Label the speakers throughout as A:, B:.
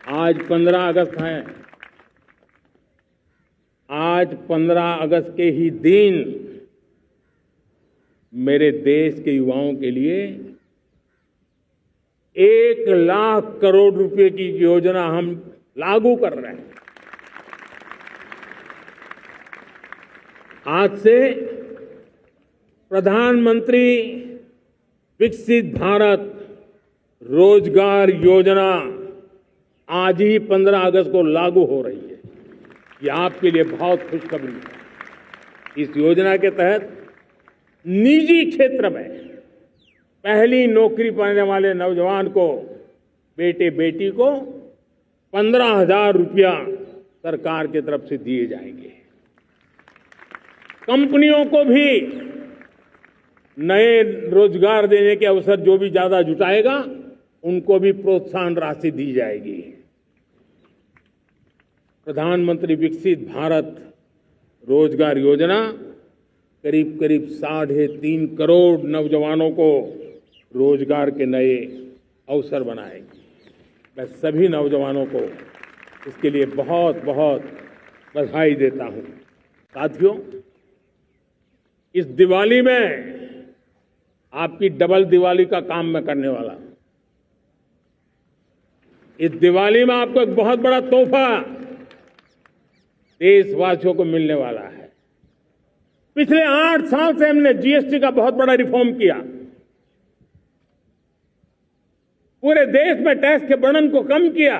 A: आज 15 अगस्त है। आज 15 अगस्त के ही दिन मेरे देश के युवाओं के लिए 1,00,000 करोड़ रुपए की योजना हम लागू कर रहे हैं। आज से प्रधानमंत्री विकसित भारत रोजगार योजना आज ही 15 अगस्त को लागू हो रही है। ये आपके लिए बहुत खुशखबरी है। इस योजना के तहत निजी क्षेत्र में पहली नौकरी पाने वाले नौजवान को, बेटे बेटी को 15,000 रुपया सरकार की तरफ से दिए जाएंगे। कंपनियों को भी नए रोजगार देने के अवसर जो भी ज्यादा जुटाएगा उनको भी प्रोत्साहन राशि दी जाएगी। प्रधानमंत्री विकसित भारत रोजगार योजना करीब करीब 3.5 करोड़ नौजवानों को रोजगार के नए अवसर बनाएगी। मैं सभी नौजवानों को इसके लिए बहुत बहुत बधाई देता हूं। साथियों, इस दिवाली में आपकी डबल दिवाली का काम मैं करने वाला हूं। इस दिवाली में आपको एक बहुत बड़ा तोहफा देशवासियों को मिलने वाला है। पिछले 8 साल से हमने जीएसटी का बहुत बड़ा रिफॉर्म किया। पूरे देश में टैक्स के बर्डन को कम किया,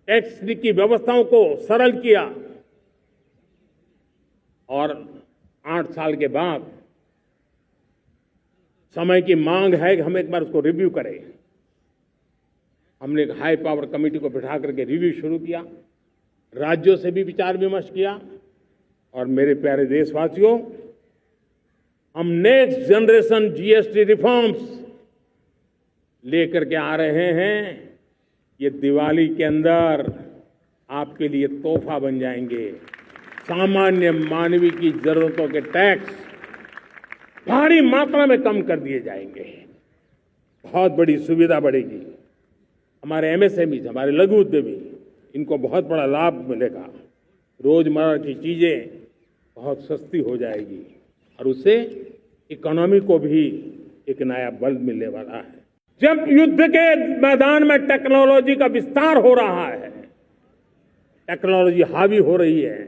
A: टैक्स की व्यवस्थाओं को सरल किया और 8 साल के बाद समय की मांग है कि हम एक बार उसको रिव्यू करें। हमने एक हाई पावर कमेटी को बिठा करके रिव्यू शुरू किया, राज्यों से भी विचार विमर्श किया और मेरे प्यारे देशवासियों, हम नेक्स्ट जनरेशन जीएसटी रिफॉर्म्स लेकर के आ रहे हैं। ये दिवाली के अंदर आपके लिए तोहफा बन जाएंगे। सामान्य मानवीय की जरूरतों के टैक्स भारी मात्रा में कम कर दिए जाएंगे। बहुत बड़ी सुविधा बढ़ेगी। हमारे एमएसएमई, हमारे लघु उद्यमी, इनको बहुत बड़ा लाभ मिलेगा। रोजमर्रा की चीजें बहुत सस्ती हो जाएगी और उससे इकोनॉमी को भी एक नया बल मिलने वाला है। जब युद्ध के मैदान में टेक्नोलॉजी का विस्तार हो रहा है, टेक्नोलॉजी हावी हो रही है,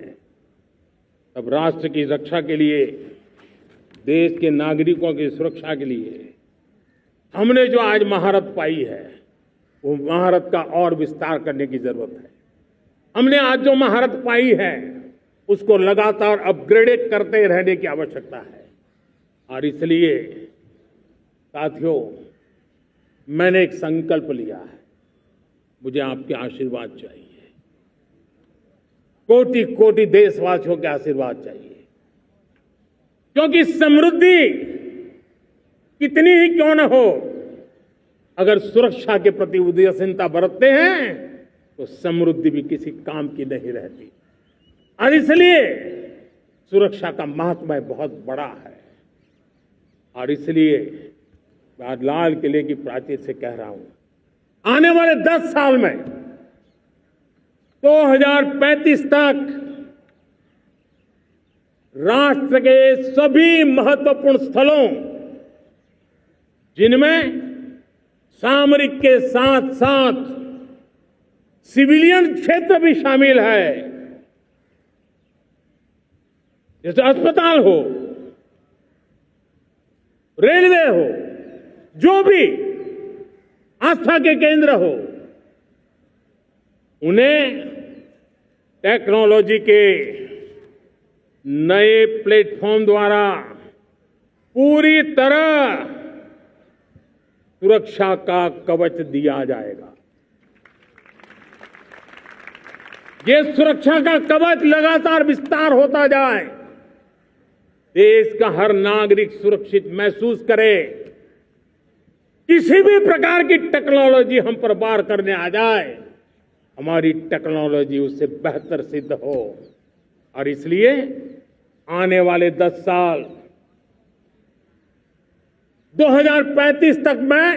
A: तब राष्ट्र की रक्षा के लिए, देश के नागरिकों की सुरक्षा के लिए हमने जो आज महारत पाई है, वो महारत का और विस्तार करने की जरूरत है। हमने आज जो महारत पाई है उसको लगातार अपग्रेडेड करते रहने की आवश्यकता है। और इसलिए साथियों, मैंने एक संकल्प लिया है। मुझे आपके आशीर्वाद चाहिए, कोटि कोटि देशवासियों के आशीर्वाद चाहिए, क्योंकि समृद्धि कितनी ही क्यों न हो, अगर सुरक्षा के प्रति उदासीनता बरतते हैं तो समृद्धि भी किसी काम की नहीं रहती। और इसलिए सुरक्षा का महत्व बहुत बड़ा है। और इसलिए मैं आज लाल किले की प्राचीर से कह रहा हूं, आने वाले 10 साल में 2035 तक राष्ट्र के सभी महत्वपूर्ण स्थलों, जिनमें सामरिक के साथ साथ सिविलियन क्षेत्र भी शामिल है, जैसे अस्पताल हो, रेलवे हो, जो भी आस्था के केंद्र हो, उन्हें टेक्नोलॉजी के नए प्लेटफॉर्म द्वारा पूरी तरह सुरक्षा का कवच दिया जाएगा। ये सुरक्षा का कवच लगातार विस्तार होता जाए, देश का हर नागरिक सुरक्षित महसूस करे। किसी भी प्रकार की टेक्नोलॉजी हम पर वार करने आ जाए, हमारी टेक्नोलॉजी उससे बेहतर सिद्ध हो। और इसलिए आने वाले 10 साल 2035 तक मैं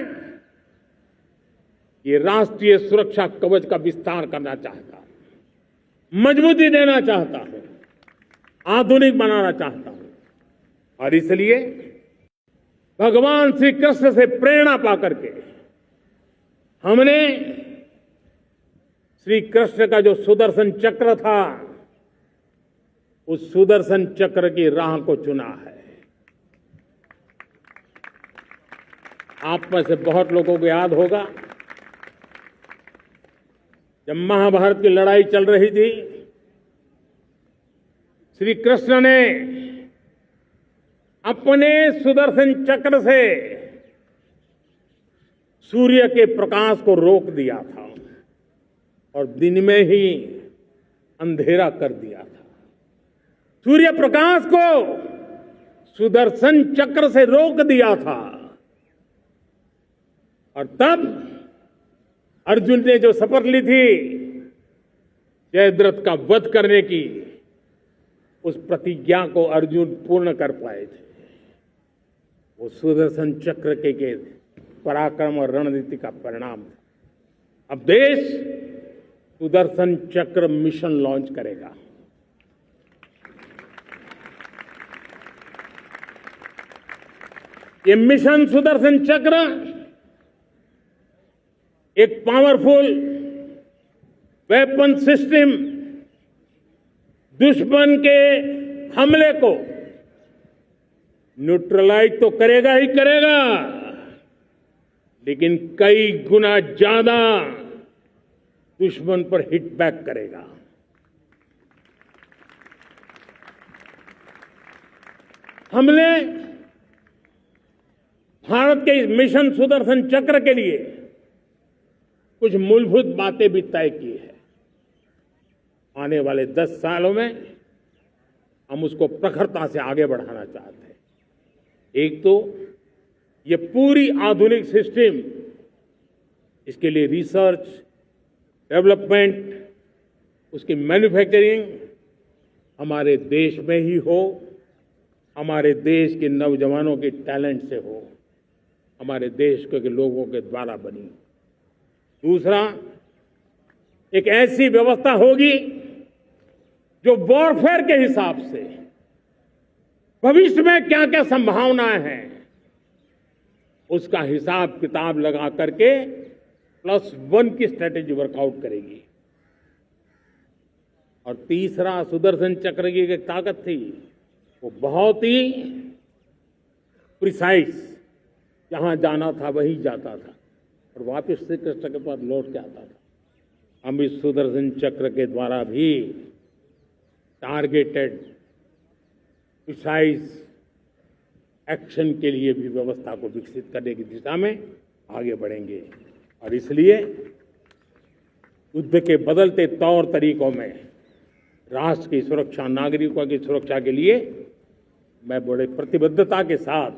A: ये राष्ट्रीय सुरक्षा कवच का विस्तार करना चाहता हूं, मजबूती देना चाहता हूं, आधुनिक बनाना चाहता हूं। और इसलिए भगवान श्री कृष्ण से प्रेरणा पाकर के हमने श्री कृष्ण का जो सुदर्शन चक्र था, उस सुदर्शन चक्र की राह को चुना है। आप में से बहुत लोगों को याद होगा, जब महाभारत की लड़ाई चल रही थी, श्री कृष्ण ने अपने सुदर्शन चक्र से सूर्य के प्रकाश को रोक दिया था और दिन में ही अंधेरा कर दिया था। सूर्य प्रकाश को सुदर्शन चक्र से रोक दिया था। और तब अर्जुन ने जो शपथ ली थी जयद्रथ का वध करने की, उस प्रतिज्ञा को अर्जुन पूर्ण कर पाए थे। वो सुदर्शन चक्र के पराक्रम और रणनीति का परिणाम था। अब देश सुदर्शन चक्र मिशन लॉन्च करेगा। ये मिशन सुदर्शन चक्र एक पावरफुल वेपन सिस्टम दुश्मन के हमले को न्यूट्रलाइज तो करेगा ही करेगा, लेकिन कई गुना ज्यादा दुश्मन पर हिट बैक करेगा। हमने भारत के इस मिशन सुदर्शन चक्र के लिए कुछ मूलभूत बातें भी तय की है। आने वाले 10 सालों में हम उसको प्रखरता से आगे बढ़ाना चाहते हैं। एक तो ये पूरी आधुनिक सिस्टम, इसके लिए रिसर्च, डेवलपमेंट, उसकी मैन्युफैक्चरिंग हमारे देश में ही हो, हमारे देश के नौजवानों के टैलेंट से हो, हमारे देश के लोगों के द्वारा बनी। दूसरा, एक ऐसी व्यवस्था होगी जो वॉरफेयर के हिसाब से भविष्य में क्या क्या संभावनाएं हैं, उसका हिसाब किताब लगा करके +1 की स्ट्रेटेजी वर्कआउट करेगी। और तीसरा, सुदर्शन चक्र की एक ताकत थी, वो बहुत ही प्रिसाइज, जहां जाना था वहीं जाता था और वापस श्री कृष्ण के पास लौट के आता था। हम इस सुदर्शन चक्र के द्वारा भी टारगेटेड प्रिसाइज एक्शन के लिए भी व्यवस्था को विकसित करने की दिशा में आगे बढ़ेंगे। और इसलिए युद्ध के बदलते तौर तरीकों में राष्ट्र की सुरक्षा, नागरिकों की सुरक्षा के लिए मैं बड़े प्रतिबद्धता के साथ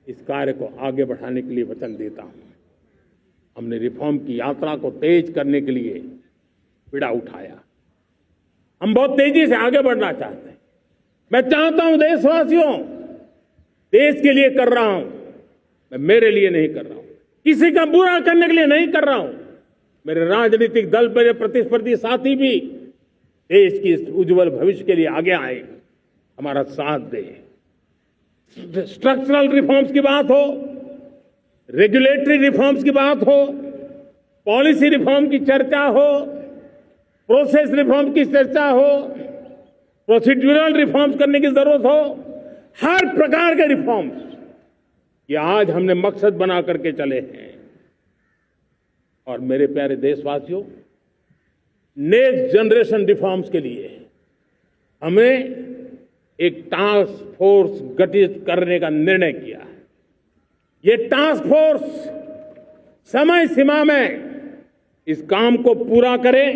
A: इस कार्य को आगे बढ़ाने के लिए वचन देता हूं। हमने रिफॉर्म की यात्रा को तेज करने के लिए बीड़ा उठाया। हम बहुत तेजी से आगे बढ़ना चाहते हैं। मैं चाहता हूं देशवासियों, देश के लिए कर रहा हूं, मैं मेरे लिए नहीं कर रहा हूं, किसी का बुरा करने के लिए नहीं कर रहा हूं। मेरे राजनीतिक दल, मेरे प्रतिस्पर्धी साथी भी देश की उज्जवल भविष्य के लिए आगे आए, हमारा साथ दें। स्ट्रक्चरल रिफॉर्म्स की बात हो, रेगुलेटरी रिफॉर्म्स की बात हो, पॉलिसी रिफॉर्म की चर्चा हो, प्रोसेस रिफॉर्म की चर्चा हो, प्रोसीड्यूरल रिफॉर्म्स करने की जरूरत हो, हर प्रकार के रिफॉर्म्स ये आज हमने मकसद बना करके चले हैं। और मेरे प्यारे देशवासियों, नेक्स्ट जनरेशन रिफॉर्म्स के लिए हमें एक टास्क फोर्स गठित करने का निर्णय किया है। ये टास्क फोर्स समय सीमा में इस काम को पूरा करे,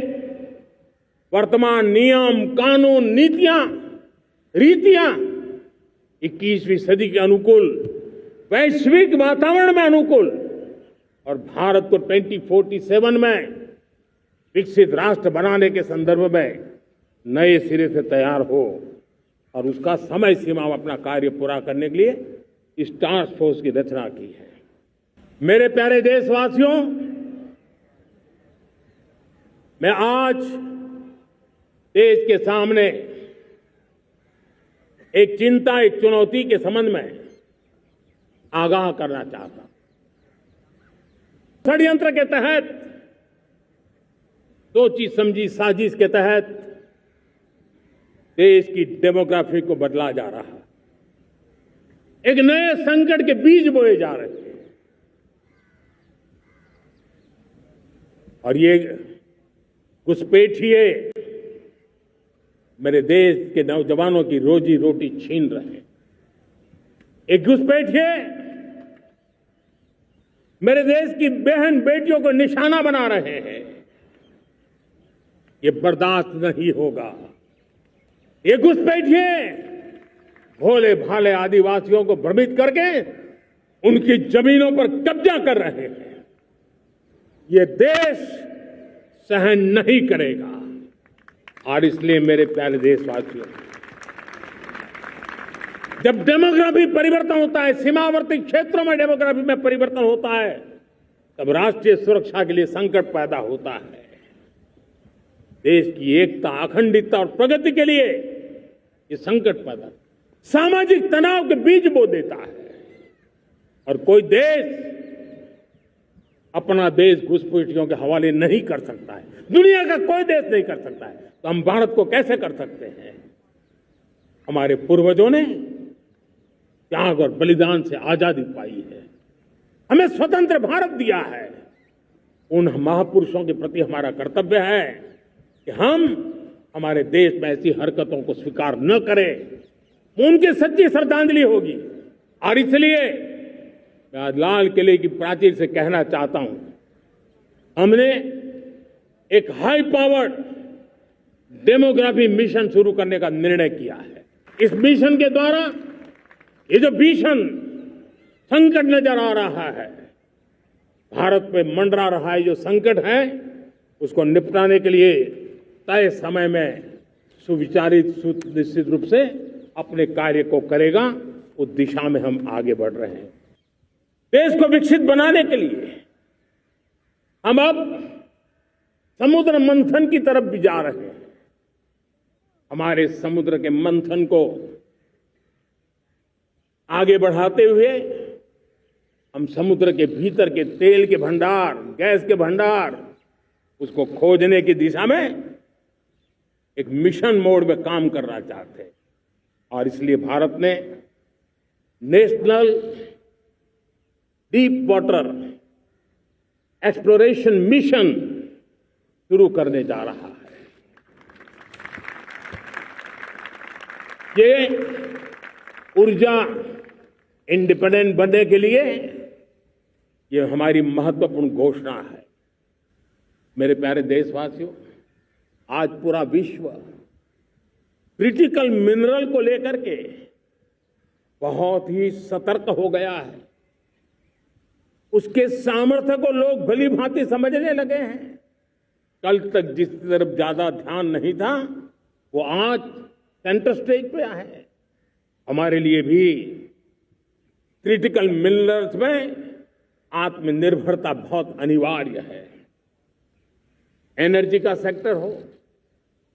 A: वर्तमान नियम, कानून, नीतियां, रीतियां 21वीं सदी के अनुकूल, वैश्विक वातावरण में अनुकूल और भारत को 2047 में विकसित राष्ट्र बनाने के संदर्भ में नए सिरे से तैयार हो और उसका समय सीमा में अपना कार्य पूरा करने के लिए इस टास्क फोर्स की रचना की है। मेरे प्यारे देशवासियों, मैं आज देश के सामने एक चिंता, एक चुनौती के संबंध में आगाह करना चाहता हूं। षड्यंत्र के तहत, सोची समझी साजिश के तहत देश की डेमोग्राफी को बदला जा रहा है। एक नए संकट के बीज बोए जा रहे हैं और ये घुसपैठिए मेरे देश के नौजवानों की रोजी रोटी छीन रहे हैं। एक घुसपैठिए मेरे देश की बहन बेटियों को निशाना बना रहे हैं। ये बर्दाश्त नहीं होगा। ये घुसपैठिए भोले भाले आदिवासियों को भ्रमित करके उनकी जमीनों पर कब्जा कर रहे हैं। ये देश सहन नहीं करेगा। और इसलिए मेरे प्यारे देशवासियों, जब डेमोग्राफी परिवर्तन होता है, सीमावर्ती क्षेत्रों में डेमोग्राफी में परिवर्तन होता है, तब राष्ट्रीय सुरक्षा के लिए संकट पैदा होता है। देश की एकता, अखंडता और प्रगति के लिए ये संकट पैदा, सामाजिक तनाव के बीज बो देता है। और कोई देश अपना देश घुसपैठियों के हवाले नहीं कर सकता है। दुनिया का कोई देश नहीं कर सकता है, तो हम भारत को कैसे कर सकते हैं? हमारे पूर्वजों ने त्याग और बलिदान से आजादी पाई है, हमें स्वतंत्र भारत दिया है। उन महापुरुषों के प्रति हमारा कर्तव्य है कि हम हमारे देश में ऐसी हरकतों को स्वीकार न करें। उनकी सच्ची श्रद्धांजलि होगी। और इसलिए मैं आज लाल किले की प्राचीर से कहना चाहता हूं, हमने एक हाई पावर्ड डेमोग्राफी मिशन शुरू करने का निर्णय किया है। इस मिशन के द्वारा ये जो भीषण संकट नजर आ रहा है, भारत पे मंडरा रहा है जो संकट है, उसको निपटाने के लिए तय समय में सुविचारित सुनिश्चित रूप से अपने कार्य को करेगा। उस दिशा में हम आगे बढ़ रहे हैं। देश को विकसित बनाने के लिए हम अब समुद्र मंथन की तरफ भी जा रहे हैं। हमारे समुद्र के मंथन को आगे बढ़ाते हुए हम समुद्र के भीतर के तेल के भंडार, गैस के भंडार, उसको खोजने की दिशा में एक मिशन मोड में काम करना चाहते हैं। और इसलिए भारत ने national deep water exploration mission शुरू करने जा रहा है। ये ऊर्जा इंडिपेंडेंट बनने के लिए ये हमारी महत्वपूर्ण घोषणा है। मेरे प्यारे देशवासियों, आज पूरा विश्व क्रिटिकल मिनरल को लेकर के बहुत ही सतर्क हो गया है। उसके सामर्थ्य को लोग भली भांति समझने लगे हैं। कल तक जिस तरफ ज्यादा ध्यान नहीं था, वो आज सेंटर स्टेज पे है। हमारे लिए भी क्रिटिकल मिनरल्स में आत्मनिर्भरता बहुत अनिवार्य है। एनर्जी का सेक्टर हो,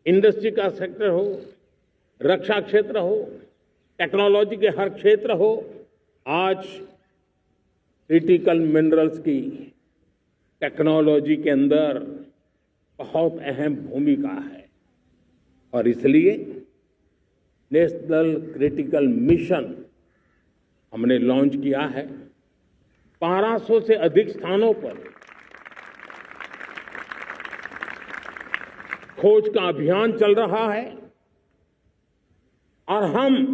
A: इंडस्ट्री का सेक्टर हो, रक्षा क्षेत्र हो, टेक्नोलॉजी के हर क्षेत्र हो, आज क्रिटिकल मिनरल्स की टेक्नोलॉजी के अंदर बहुत अहम भूमिका है। और इसलिए नेशनल क्रिटिकल मिशन हमने लॉन्च किया है। 1200 से अधिक स्थानों पर खोज का अभियान चल रहा है और हम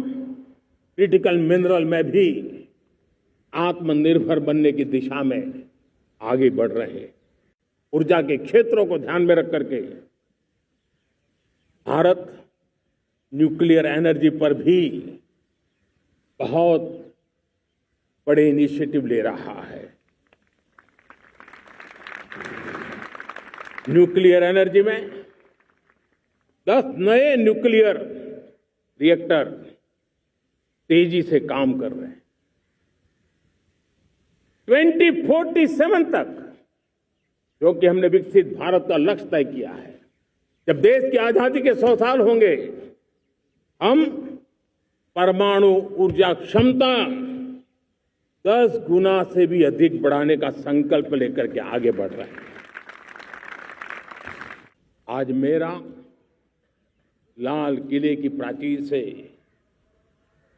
A: क्रिटिकल मिनरल में भी आत्मनिर्भर बनने की दिशा में आगे बढ़ रहे हैं। ऊर्जा के क्षेत्रों को ध्यान में रख करके भारत न्यूक्लियर एनर्जी पर भी बहुत बड़े इनिशिएटिव ले रहा है। न्यूक्लियर एनर्जी में 10 नए न्यूक्लियर रिएक्टर तेजी से काम कर रहे हैं। 2047 तक क्योंकि हमने विकसित भारत का लक्ष्य तय किया है। जब देश की आजादी के 100 साल होंगे, हम परमाणु ऊर्जा क्षमता 10 गुना से भी अधिक बढ़ाने का संकल्प लेकर के आगे बढ़ रहे हैं। आज मेरा लाल किले की प्राचीर से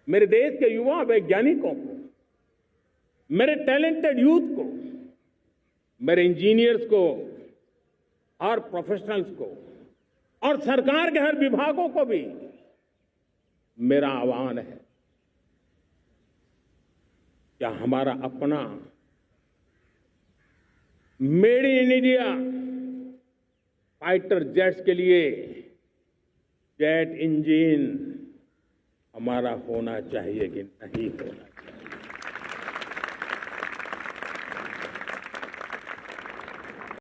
A: मेरे देश के युवा वैज्ञानिकों को, मेरे टैलेंटेड यूथ को, मेरे इंजीनियर्स को और प्रोफेशनल्स को और सरकार के हर विभागों को भी मेरा आह्वान है, क्या हमारा अपना made in India fighter jets के लिए जेट इंजन हमारा होना चाहिए कि नहीं होना चाहिए?